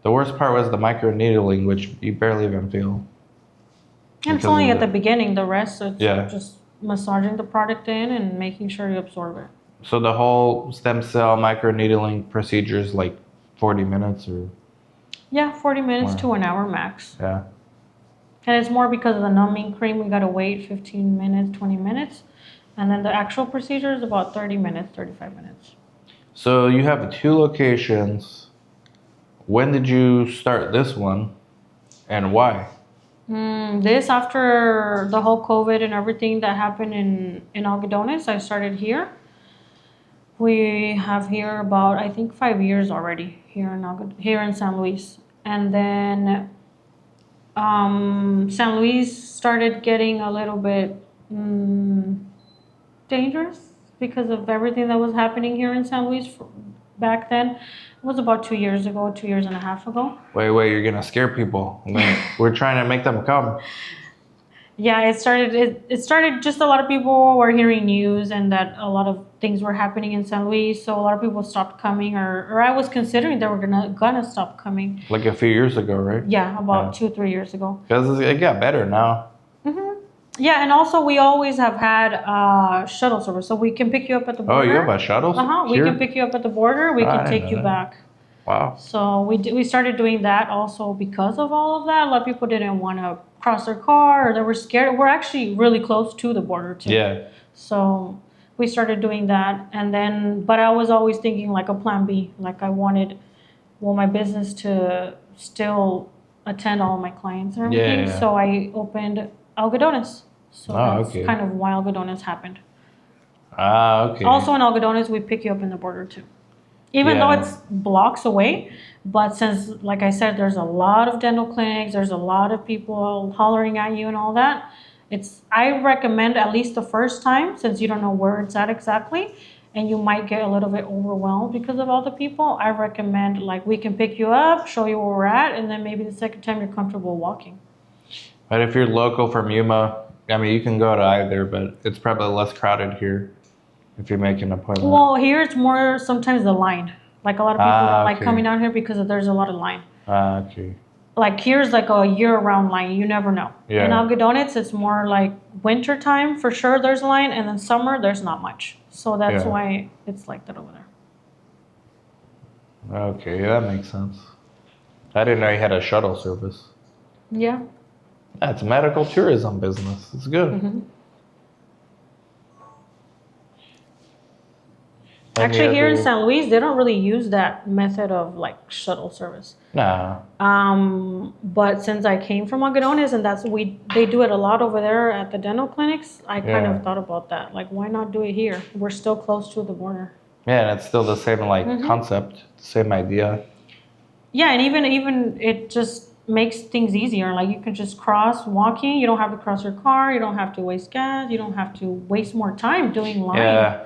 The worst part was the microneedling, which you barely even feel. And it's Because only of at the beginning. The rest, it's Yeah. just massaging the product in and making sure you absorb it. So the whole stem cell microneedling procedure is like 40 minutes or, Yeah, 40 minutes Wow. to an hour max. yeah. And it's more because of the numbing cream. We gotta wait 15 minutes, 20 minutes. And then the actual procedure is about 30 minutes, 35 minutes. So you have 2 locations. When did you start this one and why? This after the whole COVID and everything that happened in Algodones, I started here. We have here about, I think, 5 years already here in San Luis. And then San Luis started getting a little bit dangerous because of everything that was happening here in San Luis back then. It was about 2 years ago, 2.5 years ago. Wait, you're gonna scare people. I mean, we're trying to make them come. Yeah, it started just a lot of people were hearing news and that a lot of things were happening in San Luis, so a lot of people stopped coming, or I was considering they were gonna stop coming. Like a few years ago, right? Yeah, about 2-3 years ago. Because it got better now. Yeah, and also we always have had shuttle service, so we can pick you up at the Oh, border. you have a shuttle? We here? can pick you up at the border. We Oh, I can didn't take know you that. back. Wow. So we started doing that also because of all of that. A lot of people didn't want to cross their car, or they were scared. We're actually really close to the border too. Yeah. So we started doing that, and then, but I was always thinking like a plan B. Like I wanted, my business to still attend all my clients and everything. Yeah. So I opened Algodones. So that's okay. kind of why Algodones happened. Ah, okay. Also in Algodones, we pick you up in the border too. even though Yeah. it's blocks away. But since, like I said, there's a lot of dental clinics, there's a lot of people hollering at you and all that. I recommend at least the first time, since you don't know where it's at exactly, and you might get a little bit overwhelmed because of all the people. I recommend, like, we can pick you up, show you where we're at, and then maybe the second time you're comfortable walking. But if you're local from Yuma, I mean, you can go to either, but it's probably less crowded here if you're making an appointment. Well, here it's more sometimes the line. Like a lot of people don't like okay. coming down here because there's a lot of line. Okay. Like here's like a year-round line. You never know. Yeah. In Algodones, it's more like winter time for sure. There's a line, and then summer there's not much. So that's Yeah. why it's like that over there. Okay, that makes sense. I didn't know you had a shuttle service. Yeah. That's medical tourism business. It's good. Mhm. Any Actually, here in other- San Luis, they don't really use that method of like shuttle service. Nah. But since I came from Algodones and they do it a lot over there at the dental clinics, I kind Yeah. of thought about that. Like, why not do it here? We're still close to the border. Yeah, and it's still the same like Mm-hmm. concept, same idea. Yeah, and even it just makes things easier. Like you can just cross walking. You don't have to cross your car. You don't have to waste gas. You don't have to waste more time doing line. Yeah,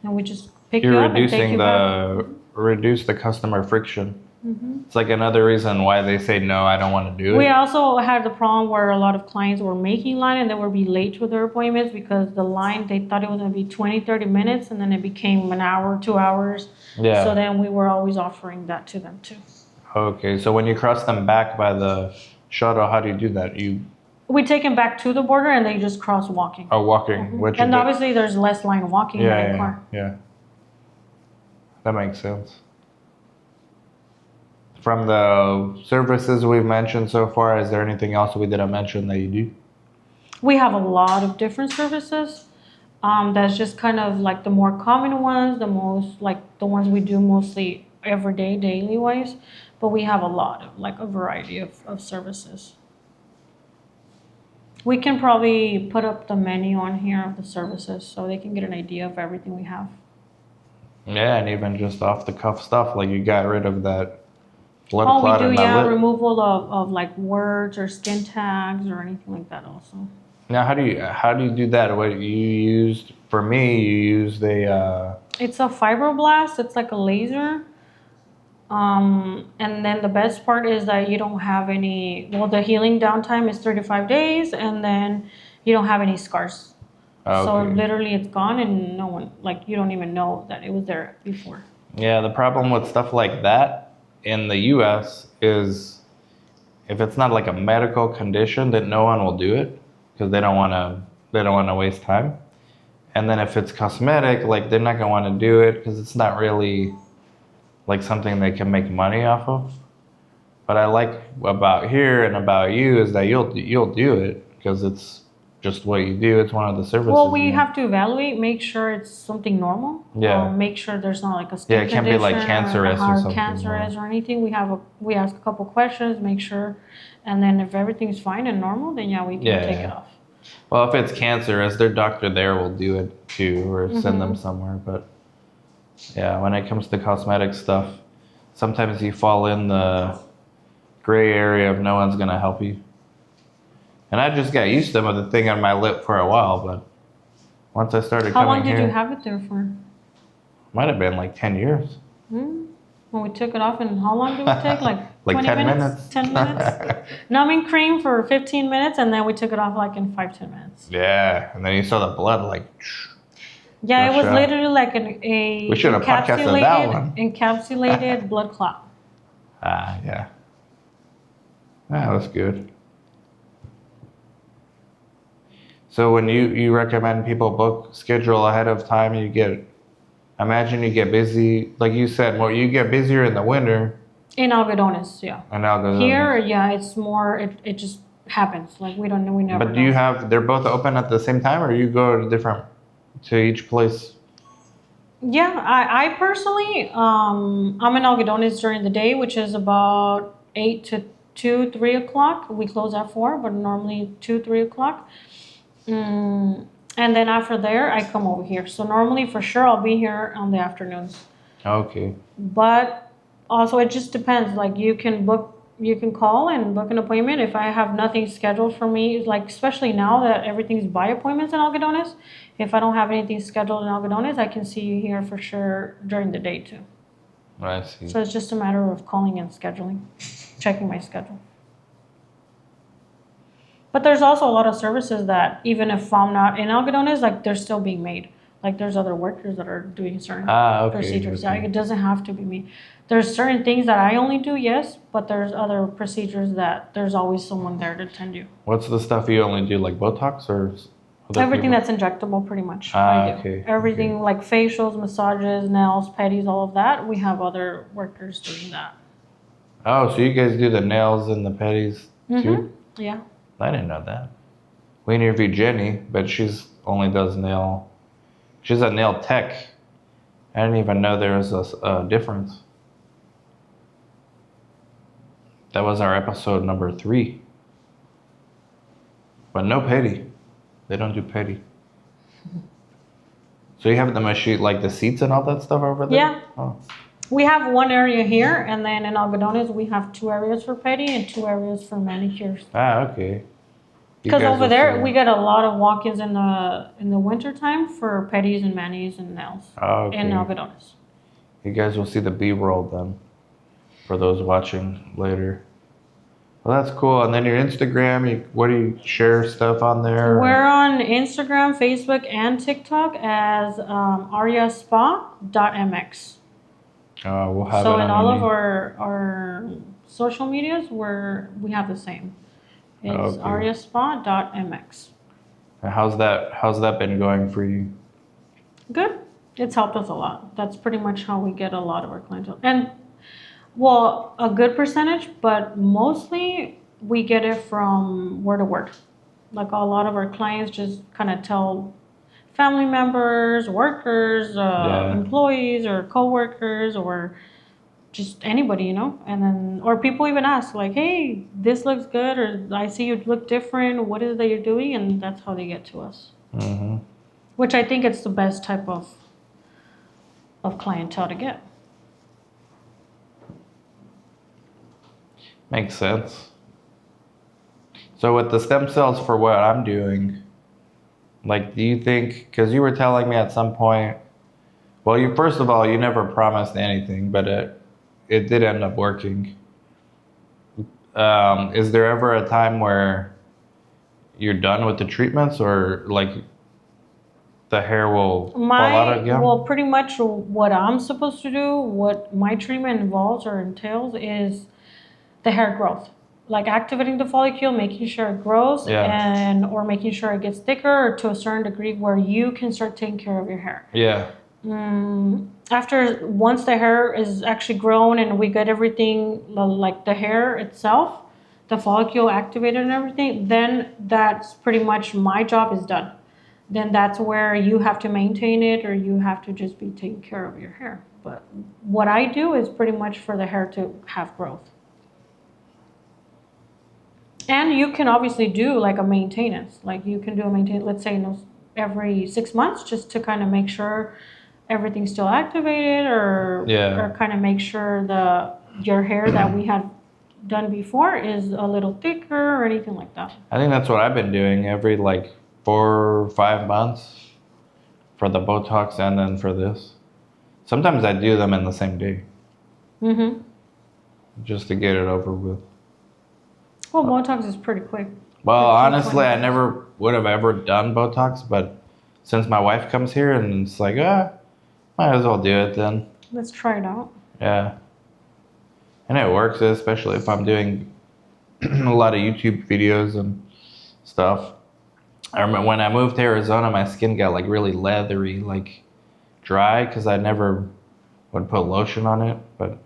And we just pick you're you up and take reducing you back. reduce the customer friction. Mm-hmm. It's like another reason why they say no, I don't want to do it. We also had the problem where a lot of clients were making line and they would be late to their appointments because the line, they thought it was going to be 20, 30 minutes and then it became an hour, 2 hours. Yeah. So then we were always offering that to them too. Okay, so when you cross them back by the shuttle, how do you do that? You We take them back to the border and they just cross walking. are walking, which And is obviously there's less line walking than in car. yeah. That makes sense. From the services we've mentioned so far, is there anything else we didn't mention that you do? We have a lot of different services. That's just kind of like the more common ones, the most like the ones we do mostly every day, daily wise. But we have a lot of like a variety of services. We can probably put up the menu on here of the services so they can get an idea of everything we have. Yeah, and even just off the cuff stuff, like you got rid of that blood Oh, clot we in do, my yeah, lip. removal of like words or skin tags or anything like that also. Now, how do you do that? What you used for me? You used a It's a fibroblast. It's like a laser. And then the best part is that you don't have any, well, the healing downtime is 35 days and then you don't have any scars. So okay. literally it's gone and no one, like you don't even know that it was there before. Yeah, the problem with stuff like that in the U.S. is if it's not like a medical condition, then no one will do it because they don't want to waste time. And then if it's cosmetic, like they're not gonna want to do it because it's not really like something they can make money off of. But I like about here and about you is that you'll do it because it's just what you do. It's one of the services. Well, we you know? have to evaluate, make sure it's something normal. Yeah. Make sure there's not like a skin Yeah, it can't be like condition cancerous or how something, cancerous yeah. or anything. We ask a couple questions, make sure, and then if everything's fine and normal, then yeah, we can Yeah, take yeah. it off. Well, if it's cancerous, their doctor there will do it too, or send them somewhere. But yeah, when it comes to cosmetic stuff, sometimes you fall in the gray area of no one's gonna help you. And I just got used to the thing on my lip for a while, but once I started How coming long did here, you have it there for? might have been like 10 years. When we took it off, and how long did we take? Like Like 20 10 minutes? minutes. 10 minutes? Numbing cream for 15 minutes, and then we took it off like in 5-10 minutes. Yeah, and then you saw the blood like. Yeah, it Rush was out. literally like a We should have podcasted that one. encapsulated blood clot. Yeah. Ah, that's good. So when you recommend people book schedule ahead of time, imagine you get busy, like you said, well, you get busier in the winter, In Algodones, yeah. and now goes Here, yeah, it's more, it just happens. Like we don't know, we never But do you know. they're both open at the same time, or you go to each place? Yeah, I personally, I'm in Algodones during the day, which is about 8 to 2, 3 o'clock. We close at 4, but normally 2, 3 o'clock. And then after there, I come over here. So normally, for sure, I'll be here on the afternoons. Okay. But also it just depends. Like you can call and book an appointment. If I have nothing scheduled for me, like especially now that everything's by appointments in Algodones, if I don't have anything scheduled in Algodones, I can see you here for sure during the day too. I see. So it's just a matter of calling and scheduling, checking my schedule. But there's also a lot of services that even if I'm not in Algodones, like they're still being made. Like there's other workers that are doing certain Okay. procedures. Okay. Like, it doesn't have to be me. There's certain things that I only do, yes, but there's other procedures that there's always someone there to attend you. What's the stuff you only do, like Botox or other Everything people? that's injectable, pretty much. I do. Okay. Everything Okay. like facials, massages, nails, pedis, all of that. We have other workers doing that. Oh, so you guys do the nails and the pedis too? Yeah. I didn't know that. We interviewed Jenny, but she's only does nail. She's a nail tech. I didn't even know there was a difference. That was our episode number 3. But no pedi. They don't do pedi. So you have the machine, like the seats and all that stuff over there? Yeah. Oh. We have one area here, and then in Algodones, we have 2 areas for pedi and 2 areas for manicures. Okay. You Because guys over will there, see- we get a lot of walk-ins in the winter time for pedis and manis and nails Okay. in Algodones. You guys will see the B-roll then, for those watching later. Well, that's cool. And then your Instagram, what do you share stuff on there? We're on Instagram, Facebook, and TikTok as aryaspa.mx. We'll have So it in on all any- of our social medias, we have the same. It's Okay. aryaspa.mx. How's that been going for you? Good. It's helped us a lot. That's pretty much how we get a lot of our clientele. And, well, a good percentage, but mostly we get it from word of word. Like a lot of our clients just kind of tell family members, workers, employees, or coworkers, or just anybody, and then, or people even ask like, hey, this looks good, or I see you look different, what is it that you're doing? And that's how they get to us. Mm-hmm. Which I think it's the best type of clientele to get. Makes sense. So with the stem cells for what I'm doing, like, do you think, because you were telling me at some point, well, first of all, you never promised anything, but it did end up working. Is there ever a time where you're done with the treatments, or like the hair will fall out again? Well, pretty much what I'm supposed to do, what my treatment involves or entails, is the hair growth. Like activating the follicle, making sure it grows, or making sure it gets thicker, or to a certain degree where you can start taking care of your hair. Yeah. Once the hair is actually grown and we get everything, like the hair itself, the follicle activated and everything, then that's pretty much my job is done. Then that's where you have to maintain it, or you have to just be taking care of your hair. But what I do is pretty much for the hair to have growth. And you can obviously do like a maintenance. Like you can do a maintenance, let's say every 6 months, just to kind of make sure everything's still activated, or kind of make sure your hair that we had done before is a little thicker or anything like that. I think that's what I've been doing every like 4 or 5 months for the Botox and then for this. Sometimes I do them in the same day. Mm-hmm. Just to get it over with. Well, Botox is pretty quick. Well, honestly, I never would have ever done Botox, but since my wife comes here and it's like, might as well do it then. Let's try it out. Yeah. And it works, especially if I'm doing a lot of YouTube videos and stuff. I remember when I moved to Arizona, my skin got like really leathery, like dry, because I never would put lotion on it. But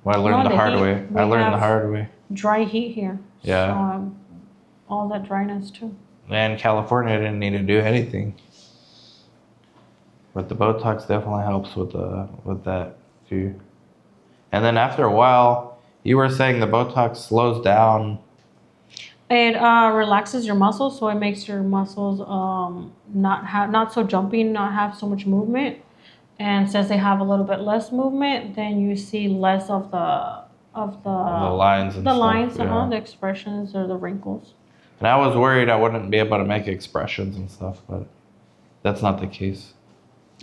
I learned the hard way. I learned the hard way. Dry heat here. Yeah. So, all that dryness too. And California, I didn't need to do anything. But the Botox definitely helps with that too. And then after a while, you were saying the Botox slows down. It relaxes your muscles, so it makes your muscles not so jumpy, not have so much movement, And since they have a little bit less movement, then you see less of the lines and the stuff, lines, yeah. the expressions or the wrinkles. And I was worried I wouldn't be able to make expressions and stuff, but that's not the case.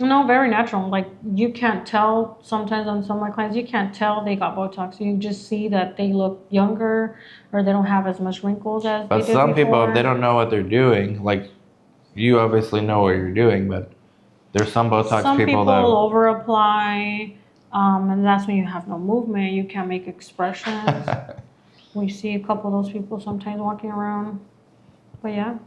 No, very natural. Like you can't tell sometimes on some of my clients, you can't tell they got Botox. You just see that they look younger or they don't have as much wrinkles as But they did some people, before. if they don't know what they're doing, like you obviously know what you're doing, but there's some Botox Some people that over apply, and that's when you have no movement. You can't make expressions. We see a couple of those people sometimes walking around. But yeah.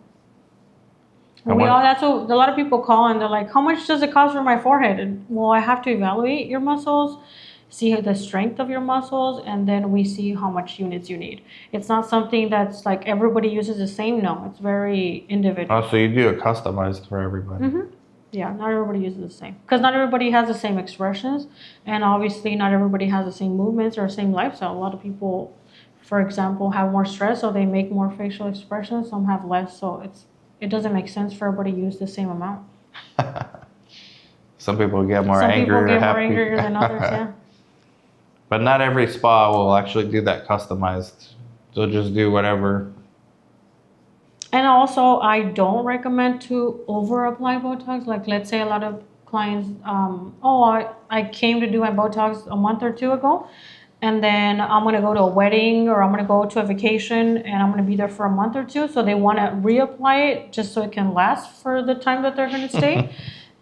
That's what a lot of people call and they're like, how much does it cost for my forehead? And well, I have to evaluate your muscles, see the strength of your muscles, and then we see how much units you need. It's not something that's like everybody uses the same. No, it's very individual. Oh, so you do it customized for everybody. Mm-hmm. Yeah, not everybody uses the same. Because not everybody has the same expressions, and obviously not everybody has the same movements or same lifestyle. A lot of people, for example, have more stress, so they make more facial expressions. Some have less, so it doesn't make sense for everybody to use the same amount. Some people get more Some angry people get or happy. more angry than others, yeah. But not every spa will actually do that customized. They'll just do whatever. And also, I don't recommend to over apply Botox. Like, let's say a lot of clients, I came to do my Botox a month or two ago, and then I'm gonna go to a wedding or I'm gonna go to a vacation and I'm gonna be there for a month or two. So they wanna reapply it just so it can last for the time that they're gonna stay.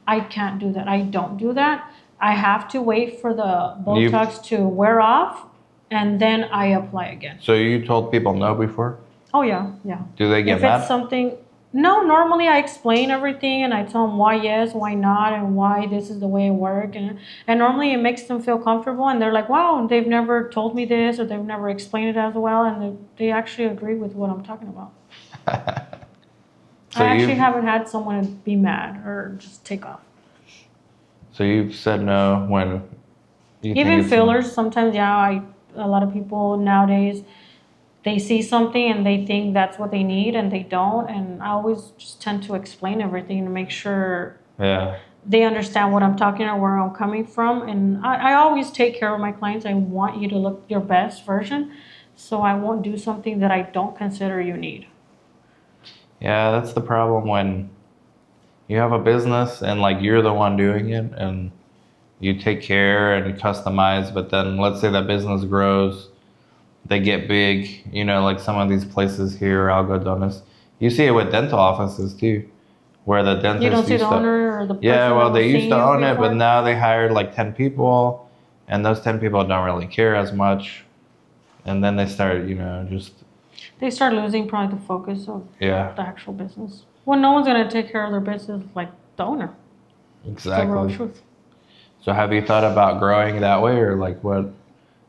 I can't do that. I don't do that. I have to wait for the Botox to wear off and then I apply again. So you told people no before? Oh yeah, yeah. Do they get if mad? It's something, no, normally I explain everything and I tell them why yes, why not, and why this is the way it works. And normally it makes them feel comfortable and they're like, wow, they've never told me this or they've never explained it as well. And they actually agree with what I'm talking about. So I actually haven't had someone be mad or just take off. So you've said no when you Even fillers, sometimes, yeah, a lot of people nowadays, they see something and they think that's what they need and they don't. And I always just tend to explain everything to make sure they understand what I'm talking or where I'm coming from. And I always take care of my clients. I want you to look your best version. So I won't do something that I don't consider you need. Yeah, that's the problem when you have a business and like you're the one doing it and you take care and you customize, but then let's say that business grows, they get big, like some of these places here, Algodones. You see it with dental offices too, where the dentist You don't see the owner or the person. Yeah, well, they that was used to seeing own you it, but before? now they hired like 10 people, and those 10 people don't really care as much. And then they start, They start losing probably the focus of the yeah, actual business. Well, no one's going to take care of their business like the owner. It's the real exactly. truth. So have you thought about growing that way, or like what?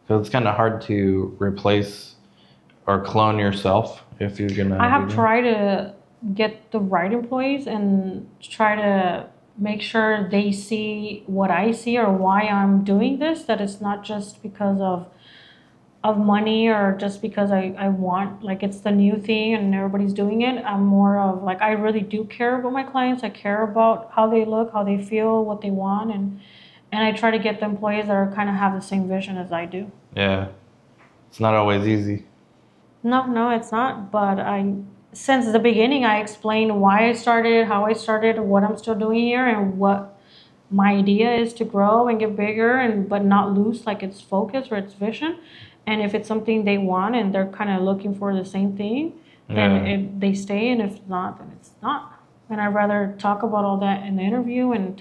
Because it's kind of hard to replace or clone yourself if you're gonna. I have tried to get the right employees and try to make sure they see what I see or why I'm doing this, that it's not just because of money or just because I want, like it's the new thing and everybody's doing it. I'm more of like, I really do care about my clients. I care about how they look, how they feel, what they want. And I try to get the employees that are kind of have the same vision as I do. Yeah. It's not always easy. No, it's not. But since the beginning, I explained why I started, how I started, what I'm still doing here, and what my idea is to grow and get bigger, but not lose like its focus or its vision. And if it's something they want and they're kind of looking for the same thing, then they stay. And if not, then it's not. And I'd rather talk about all that in the interview and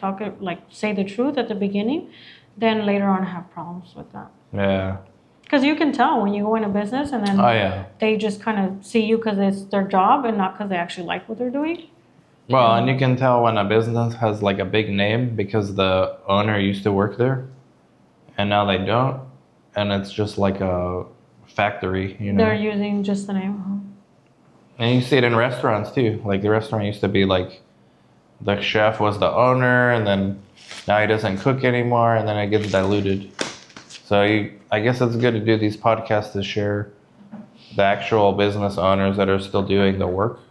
say the truth at the beginning than later on have problems with that. Yeah. Because you can tell when you go into business and then they just kind of see you because it's their job and not because they actually like what they're doing. Well, and you can tell when a business has like a big name because the owner used to work there and now they don't. And it's just like a factory, They're using just the name. Uh-huh. And you see it in restaurants too. Like the restaurant used to be like the chef was the owner and then now he doesn't cook anymore and then it gets diluted. So I guess it's good to do these podcasts to share the actual business owners that are still doing the work.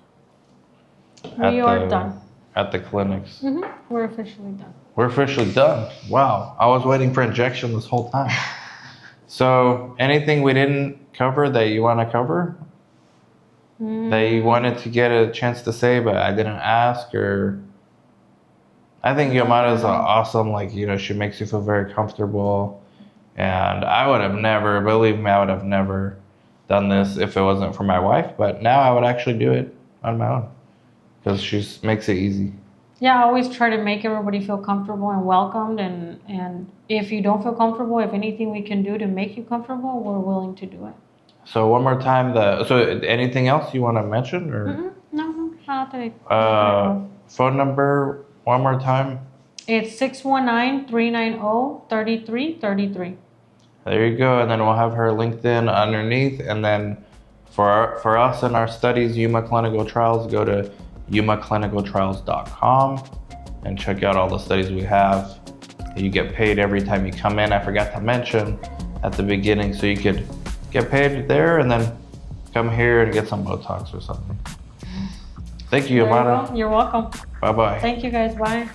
We are done. at the clinics. We're officially done. We're officially done. Wow. I was waiting for injection this whole time. So anything we didn't cover that you want to cover? That you wanted to get a chance to say, but I didn't ask? Or I think Yuma is awesome. Like, you know, she makes you feel very comfortable. And I would have never, believe me, I would have never done this if it wasn't for my wife. But now I would actually do it on my own because she makes it easy. Yeah, I always try to make everybody feel comfortable and welcomed. And if you don't feel comfortable, if anything we can do to make you comfortable, we're willing to do it. So one more time, so anything else you want to mention? Or No, not today. phone number one more time? It's 619-390-3333. There you go. And then we'll have her LinkedIn underneath. And then for us and our studies, Yuma Clinical Trials, go to yumaclinicaltrials.com and check out all the studies we have. You get paid every time you come in. I forgot to mention at the beginning, so you could get paid there and then come here and get some Botox or something. Thank you, Yamada. You're welcome. Bye-bye. Thank you guys. Bye.